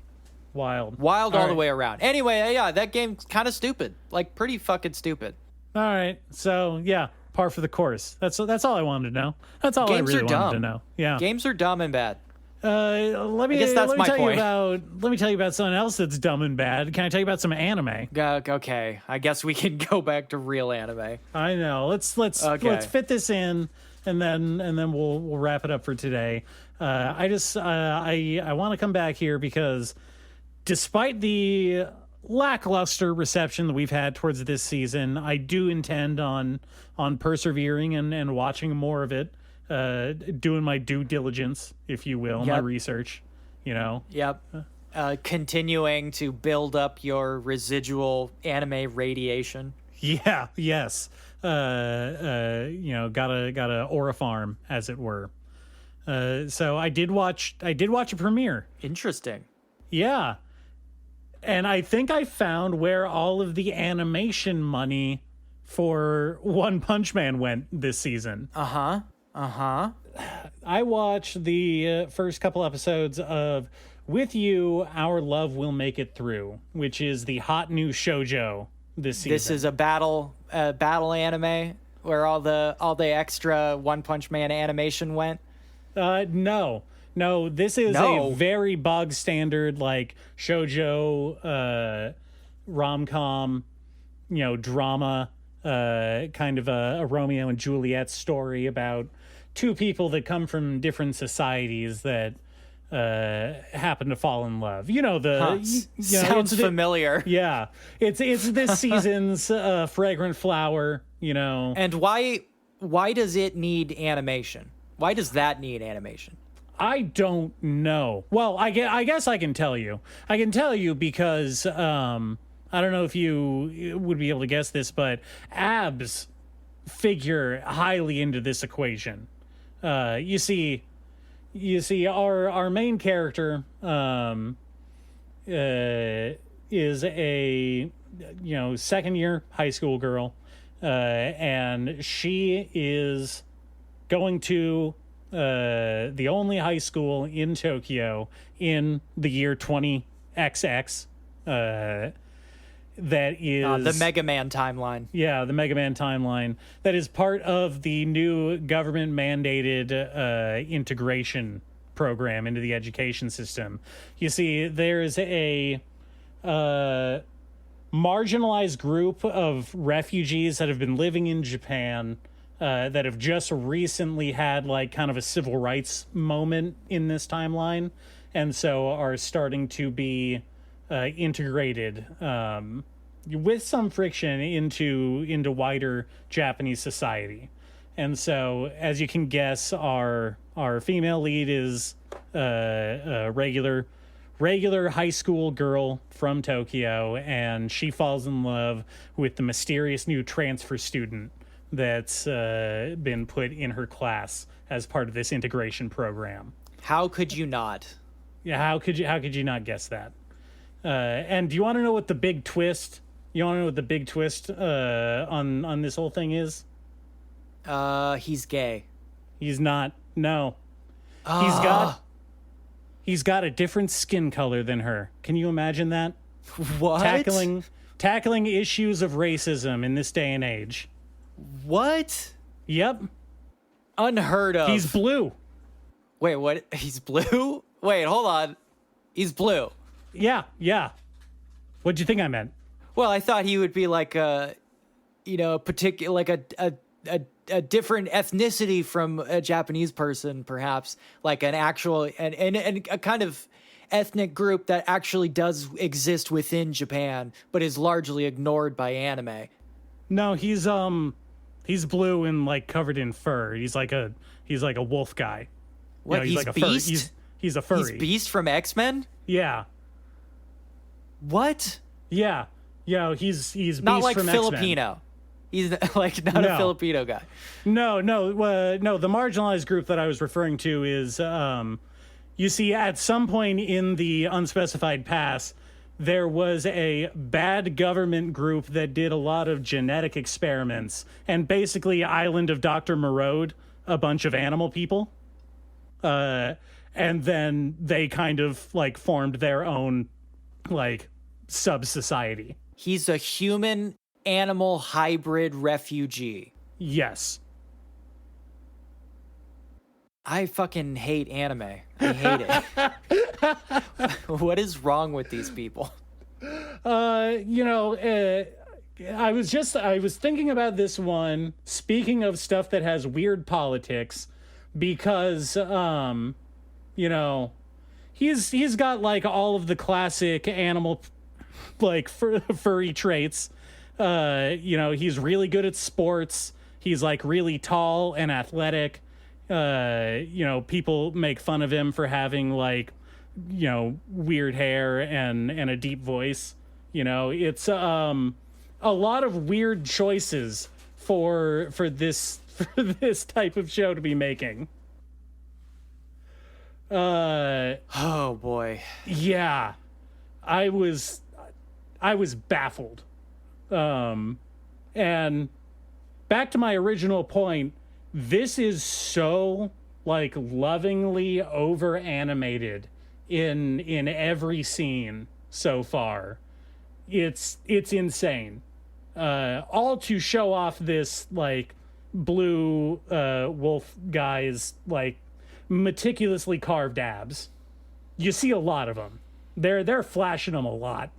all the way around. Anyway, yeah, that game's kind of stupid. Like, pretty fucking stupid. All right, so, yeah. Par for the course. That's all I wanted to know. That's all Games I really are dumb. wanted to know. Yeah. Games are dumb and bad. Let me tell you about something else that's dumb and bad. Can I tell you about some anime? Okay. I guess we can go back to real anime. I know. Let's fit this in and then we'll wrap it up for today. I want to come back here because despite the lackluster reception that we've had towards this season, I do intend on persevering and watching more of it, doing my due diligence, if you will, my research, Yep. Continuing to build up your residual anime radiation. Yeah. Yes. Gotta aura farm, as it were. So I did watch a premiere. Interesting. Yeah. And I think I found where all of the animation money for One Punch Man went this season. I watched the first couple episodes of With You, Our Love Will Make It Through, which is the hot new shoujo this season. This is a battle anime where all the extra One Punch Man animation went? No, this is a very bog standard, like, shoujo, rom-com, drama, kind of a Romeo and Juliet story about two people that come from different societies that happen to fall in love. Sounds familiar. Yeah, it's this season's Fragrant Flower. And why does it need animation? Why does that need animation? I don't know. Well, I guess I can tell you. I can tell you because I don't know if you would be able to guess this, but abs figure highly into this equation. You see, our main character is a second year high school girl, and she is going to the only high school in Tokyo in the year 20XX. That is the Mega Man timeline. Yeah, the Mega Man timeline. That is part of the new government mandated integration program into the education system. You see, there's a marginalized group of refugees that have been living in Japan that have just recently had like kind of a civil rights moment in this timeline, and so are starting to be integrated with some friction into wider Japanese society. And so, as you can guess, our female lead is a regular high school girl from Tokyo, and she falls in love with the mysterious new transfer student that's been put in her class as part of this integration program. How could you not? Yeah, how could you not guess that? And do you want to know what the big twist? You want to know what the big twist on this whole thing is? He's gay. He's not. No. He's got a different skin color than her. Can you imagine that? What? Tackling issues of racism in this day and age. What? Yep. Unheard of. He's blue. Wait, what? He's blue? Wait, hold on. He's blue. Yeah. What'd you think I meant? Well, I thought he would be like a particular, like a different ethnicity from a Japanese person, perhaps, like an actual and a kind of ethnic group that actually does exist within Japan, but is largely ignored by anime. No, he's blue and like covered in fur. He's like a wolf guy. What? He's like a Beast? He's a furry. He's Beast from X-Men? Yeah. What? Yeah. Yeah, he's Beast not like from Filipino. X-Men. He's like not a Filipino guy. No. The marginalized group that I was referring to is, you see, at some point in the unspecified past, there was a bad government group that did a lot of genetic experiments and basically Island of Dr. Morode a bunch of animal people. And then they kind of like formed their own like sub-society. He's a human animal hybrid refugee. Yes. I fucking hate anime. I hate it. What is wrong with these people? I was thinking about this one, speaking of stuff that has weird politics, because he's got like all of the classic animal like furry traits. He's really good at sports. He's like really tall and athletic. People make fun of him for having like, weird hair and a deep voice. It's a lot of weird choices for this type of show to be making. Oh boy. Yeah. I was baffled. And back to my original point, this is so like lovingly over animated in every scene so far. It's insane. All to show off this like blue wolf guy's like meticulously carved abs. You see a lot of them. They're flashing them a lot.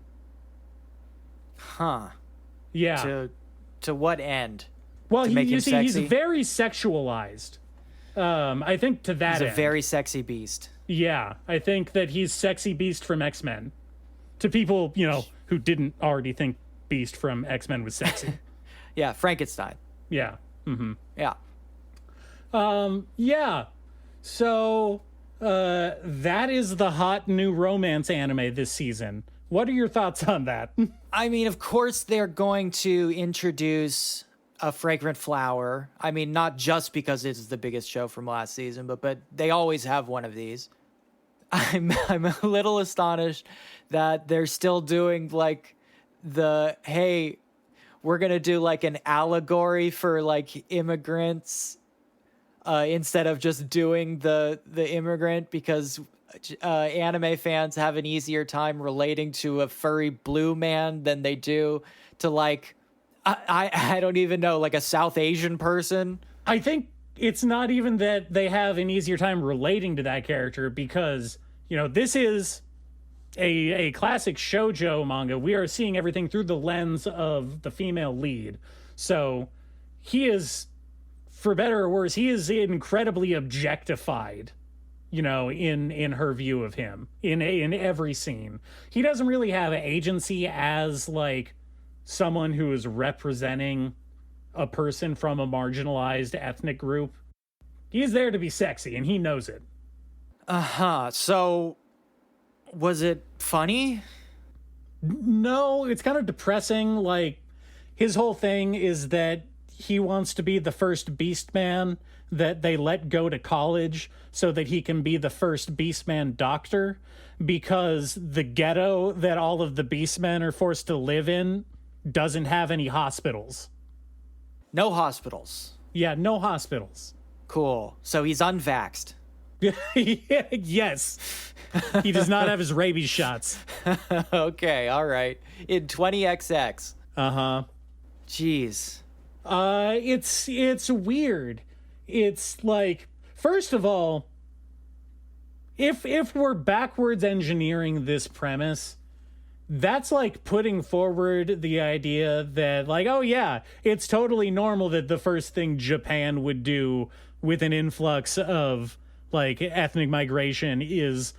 Huh. Yeah. To what end? Well, to make him sexy? He's very sexualized. I think to that He's a end. very sexy beast. Yeah, I think that he's sexy Beast from X-Men. To people, who didn't already think Beast from X-Men was sexy. Yeah, Frankenstein. Yeah. Mm-hmm. Yeah. Yeah. So, that is the hot new romance anime this season. What are your thoughts on that? I mean, of course they're going to introduce a fragrant flower. I mean, not just because it's the biggest show from last season, but they always have one of these. I'm a little astonished that they're still doing like hey, we're going to do like an allegory for like immigrants instead of just doing the immigrant, because anime fans have an easier time relating to a furry blue man than they do to like I don't even know, like a South Asian person. I think it's not even that they have an easier time relating to that character, because, you know, this is a classic shoujo manga. We are seeing everything through the lens of the female lead. So he is, for better or worse, he is incredibly objectified, you know, in her view of him in every scene. He doesn't really have agency as like someone who is representing a person from a marginalized ethnic group. He's there to be sexy, and he knows it. So was it funny? No, it's kind of depressing. Like, his whole thing is that he wants to be the first Beastman that they let go to college so that he can be the first Beastman doctor, because the ghetto that all of the Beastmen are forced to live in doesn't have any hospitals. No hospitals. Yeah, no hospitals. Cool. So he's unvaxxed. Yes. He does not have his rabies shots. Okay, all right. In 20XX. Uh-huh. Jeez. It's weird. It's like, first of all, if we're backwards engineering this premise, that's like putting forward the idea that, like, oh yeah, it's totally normal that the first thing Japan would do with an influx of like ethnic migration is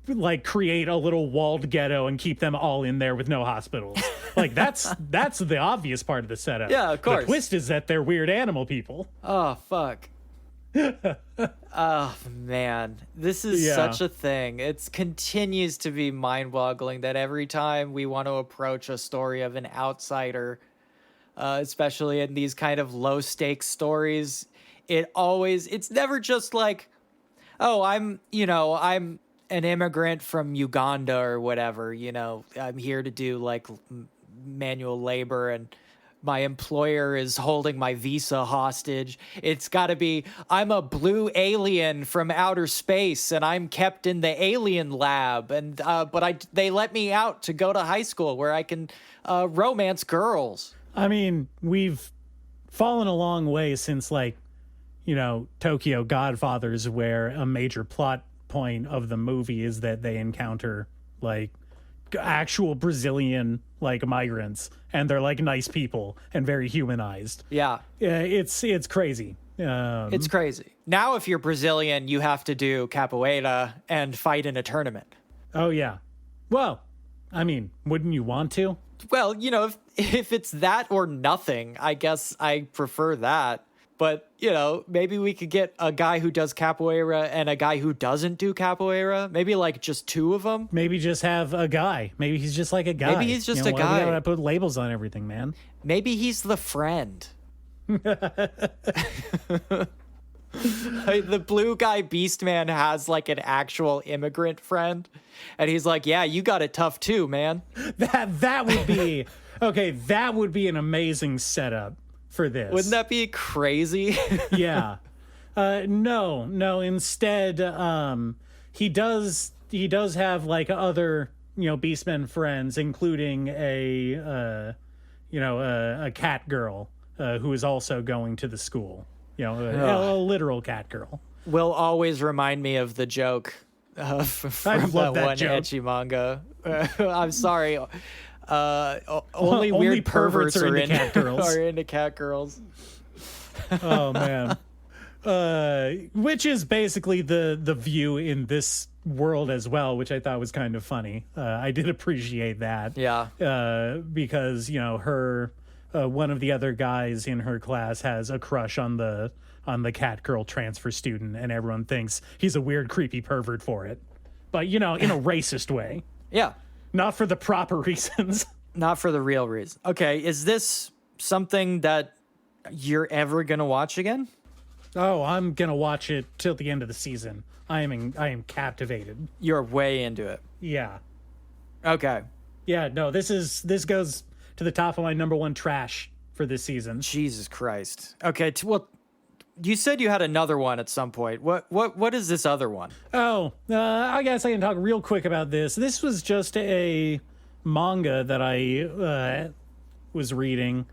like create a little walled ghetto and keep them all in there with no hospitals. Like, that's the obvious part of the setup. Yeah, of course. The twist is that they're weird animal people. Oh, fuck. Oh, man. This is such a thing. It continues to be mind-boggling that every time we want to approach a story of an outsider, especially in these kind of low-stakes stories, it's never just like, oh, I'm an immigrant from Uganda or whatever, you know, I'm here to do like manual labor and my employer is holding my visa hostage. It's got to be, I'm a blue alien from outer space and I'm kept in the alien lab, and but they let me out to go to high school where I can romance girls. I mean, we've fallen a long way since, like, you know, Tokyo Godfathers, where a major plot point of the movie is that they encounter like actual Brazilian like migrants, and they're like nice people and very humanized. Yeah, it's crazy. It's crazy. Now, if you're Brazilian, you have to do capoeira and fight in a tournament. Oh yeah. Well, I mean, wouldn't you want to? Well, you know, if it's that or nothing, I guess I prefer that. But, you know, maybe we could get a guy who does capoeira and a guy who doesn't do capoeira. Maybe like just two of them. Maybe just have a guy. Maybe he's just like a guy. Maybe he's just a guy. We gotta put labels on everything, man. Maybe he's the friend. The blue guy Beastman has like an actual immigrant friend. And he's like, yeah, you got it tough too, man. That would be, okay, that would be an amazing setup for this. Wouldn't that be crazy? Yeah. No. Instead, he does have like other, you know, Beastmen friends, including a cat girl who is also going to the school. You know, a literal cat girl. Will always remind me of the joke from that one joke. ecchi manga. I'm sorry. Only weird perverts are into cat girls. Are into cat girls. Oh man. Which is basically the view in this world as well, which I thought was kind of funny. I did appreciate that. Yeah. Because, you know, her one of the other guys in her class has a crush on the cat girl transfer student, and everyone thinks he's a weird, creepy pervert for it. But, you know, in a racist way. Yeah. Not for the proper reasons. Not for the real reason. Okay, is this something that you're ever gonna watch again? Oh, I'm gonna watch it till the end of the season. I am captivated. You're way into it. Yeah. Okay. Yeah, no, this goes to the top of my number one trash for this season. Jesus Christ. Okay, well, you said you had another one at some point. What is this other one? Oh, I guess I can talk real quick about this. This was just a manga that I was reading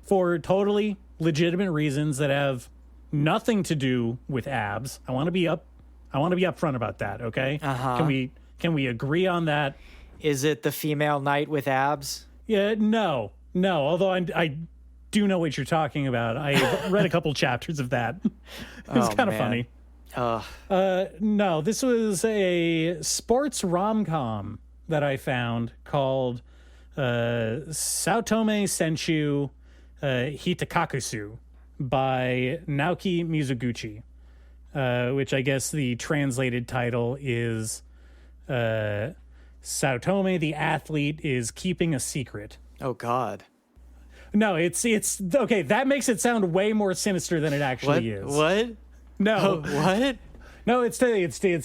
for totally legitimate reasons that have nothing to do with abs. I want to be upfront about that, okay? Can we agree on that? Is it the female knight with abs? Yeah, no. Although I do know what you're talking about. I read a couple chapters of that. It was kind of funny. No, this was a sports rom-com that I found called Saotome Senshuu Hitakakusu by Naoki Mizuguchi, which I guess the translated title is Saotome the athlete is keeping a secret. Oh God. No, it's okay. That makes it sound way more sinister than it actually is. What? No. What? No, it's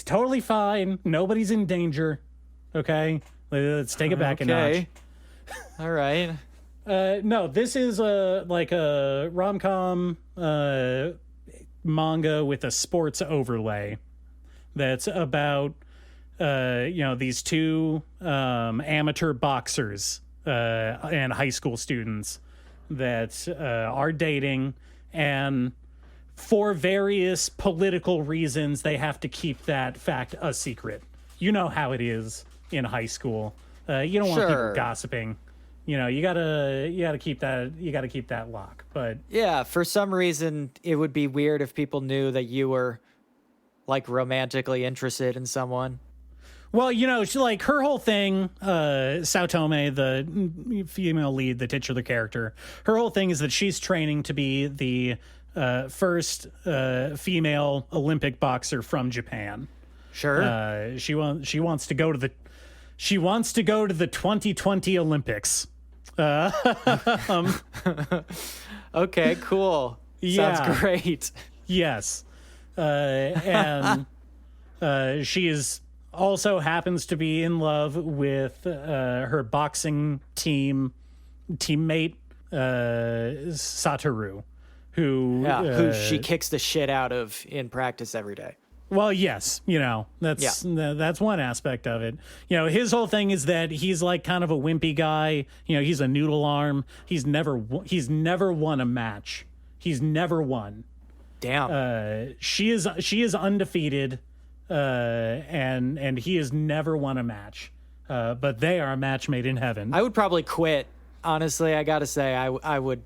totally fine. Nobody's in danger. Okay, let's take it back a notch. All right. No, this is like a rom-com manga with a sports overlay. That's about these two amateur boxers and high school students that are dating, and for various political reasons they have to keep that fact a secret. You know how it is in high school. You don't want people gossiping. You know, you gotta keep that lock. But yeah, for some reason it would be weird if people knew that you were like romantically interested in someone. Well, you know, she, like, her whole thing, Saotome, the female lead, the titular character, her whole thing is that she's training to be the first female Olympic boxer from Japan. Sure. She wants to go to the 2020 Olympics. Okay, cool. Yeah. Sounds great. Yes. And she also happens to be in love with her boxing teammate Satoru, who she kicks the shit out of in practice every day. Well, yes, you know, that's one aspect of it. You know, his whole thing is that he's like kind of a wimpy guy. You know, he's a noodle arm. He's never won a match. He's never won. Damn. She is undefeated. And he has never won a match, but they are a match made in heaven. I would probably quit. Honestly, I gotta say, I would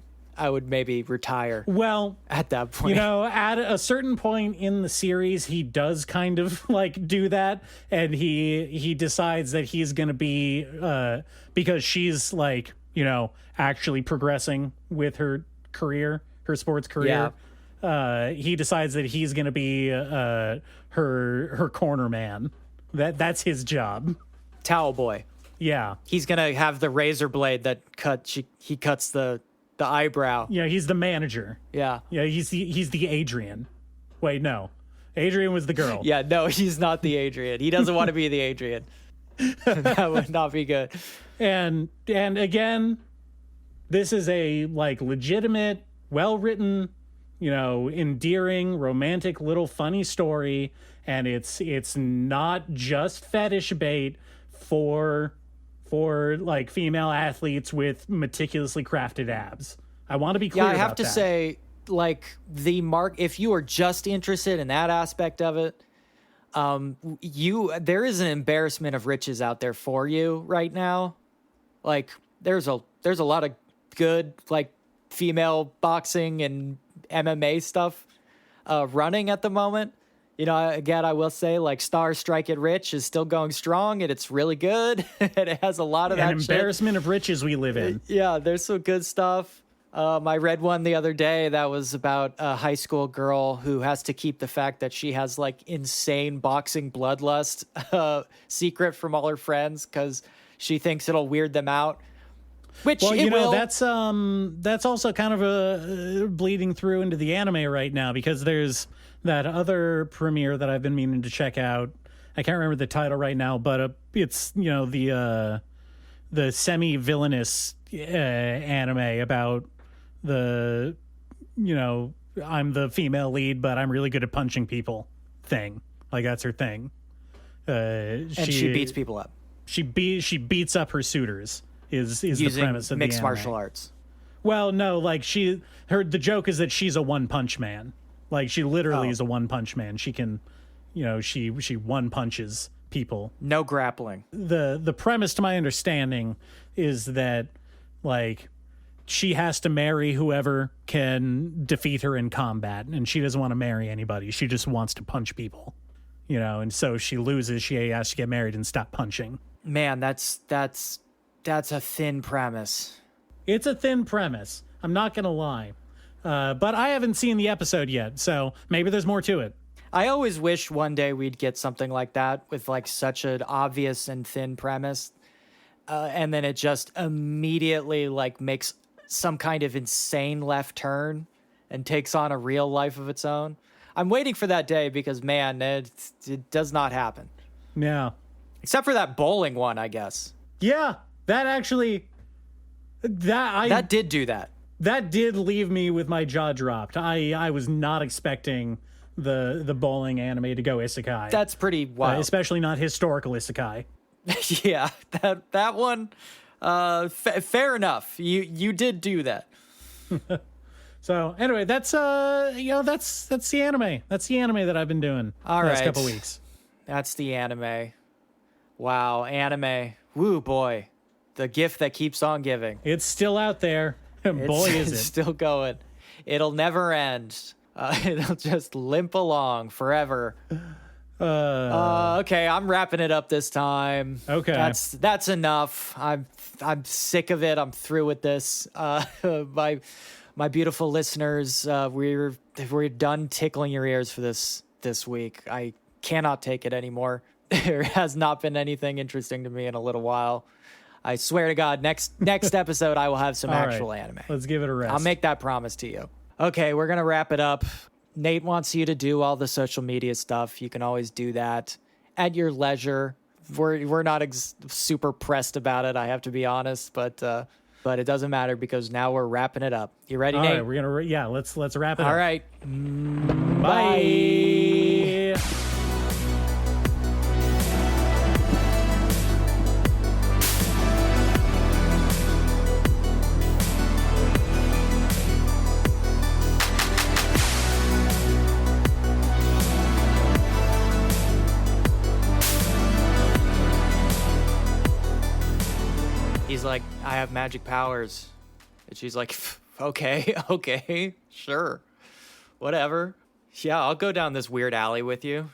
maybe retire. Well, at that point, you know, at a certain point in the series, he does kind of like do that, and he decides that he's gonna be because she's like, you know, actually progressing with her sports career. Yeah. He decides that he's going to be her corner man. That's his job. Towel boy. Yeah. He's going to have the razor blade that he cuts the eyebrow. Yeah, he's the manager. Yeah. Yeah, he's the Adrian. Wait, no. Adrian was the girl. Yeah, no, he's not the Adrian. He doesn't want to be the Adrian. That would not be good. And again, this is a like legitimate, well-written, you know, endearing, romantic little funny story, and it's not just fetish bait for like female athletes with meticulously crafted abs. I want to be clear about that. Yeah, I have to say, like, if you are just interested in that aspect of it, there is an embarrassment of riches out there for you right now. Like, there's a lot of good, like, female boxing and MMA stuff running at the moment. You know, again, I will say, like, Star Strike It Rich is still going strong, and it's really good. And it has a lot of that embarrassment shit. Of riches we live in. Yeah, there's some good stuff. I read one the other day that was about a high school girl who has to keep the fact that she has, like, insane boxing bloodlust secret from all her friends because she thinks it'll weird them out. Which, well, you know, that's also kind of a bleeding through into the anime right now, because there's that other premiere that I've been meaning to check out. I can't remember the title right now, but it's, you know, the semi-villainous anime about the, you know, I'm the female lead, but I'm really good at punching people thing. Like, that's her thing. And she beats people up. She beats up her suitors is Using the premise of mixed the anime. martial arts. Well, no, like the joke is that she's a one punch man. Like, she literally is a one punch man. She can, she one punches people. No grappling. The premise, to my understanding, is that, like, she has to marry whoever can defeat her in combat, and she doesn't want to marry anybody. She just wants to punch people, and so she loses. She has to get married and stop punching. Man, that's a thin premise. It's a thin premise. I'm not going to lie. But I haven't seen the episode yet, so maybe there's more to it. I always wish one day we'd get something like that with like such an obvious and thin premise. And then it just immediately like makes some kind of insane left turn and takes on a real life of its own. I'm waiting for that day because, man, it does not happen. Yeah. Except for that bowling one, I guess. Yeah, that actually... That did do that. That did leave me with my jaw dropped. I was not expecting the bowling anime to go isekai. That's pretty wild. Especially not historical isekai. Yeah, that one... fair enough. You did do that. So anyway, that's that's the anime. That's the anime that I've been doing the last couple weeks. That's the anime. Wow, anime. Woo, boy. The gift that keeps on giving. It's still out there. Boy, is it. It's still going. It'll never end. It'll just limp along forever. Okay, I'm wrapping it up this time. Okay. That's enough. I'm sick of it. I'm through with this. My beautiful listeners, we're done tickling your ears for this week. I cannot take it anymore. There has not been anything interesting to me in a little while. I swear to God, next episode I will have some actual anime. Let's give it a rest. I'll make that promise to you. Okay, we're gonna wrap it up. Nate wants you to do all the social media stuff. You can always do that at your leisure. We're not super pressed about it, I have to be honest, but it doesn't matter because now we're wrapping it up. You ready, Nate? All right, we're gonna let's wrap it up. All right. Bye. He's like, I have magic powers. And she's like, okay, sure. Whatever. Yeah, I'll go down this weird alley with you.